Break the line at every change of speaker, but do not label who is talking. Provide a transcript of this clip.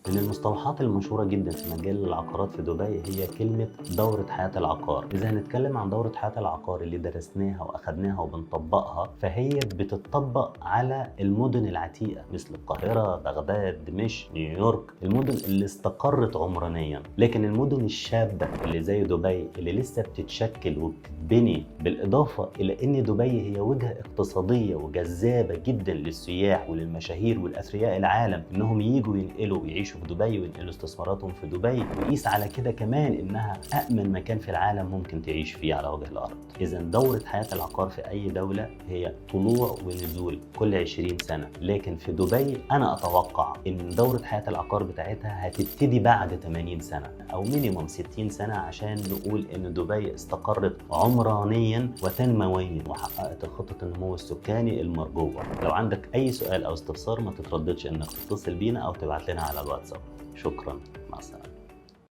من المصطلحات المشهورة جدا في مجال العقارات في دبي هي كلمة دورة حياة العقار. إذا هنتكلم عن دورة حياة العقار اللي درسناها وأخدناها وبنطبقها، فهي بتطبق على المدن العتيقة مثل القاهرة، بغداد، دمشق، نيويورك، المدن اللي استقرت عمرانيا. لكن المدن الشابة اللي زي دبي اللي لسه بتتشكل وبتتبني، بالإضافة إلى أن دبي هي وجهة اقتصادية وجذابة جدا للسياح وللمشاهير والأثرياء العالم إنهم ييجوا ينقلوا ويعيشوا في دبي وينقلوا استثماراتهم في دبي، وقيس على كده كمان إنها أأمن مكان في العالم ممكن تعيش فيه على وجه الأرض. إذا دورة حياة العقار في أي دولة هي طلوع ونزول كل 20 سنة، لكن في دبي أنا أتوقع إن دورة حياة العقار بتاعتها هتبتدي بعد 80 سنة أو مينيموم 60 سنة، عشان نقول إن دبي استقرت عمرانيا وتنمويا وحققت خطة النمو السكاني المرجوة. لو عندك أي سؤال أو استفسار ما تترددش إنك تتصل بينا أو تبعت لنا على الواتساب. شكرا، مع السلامة.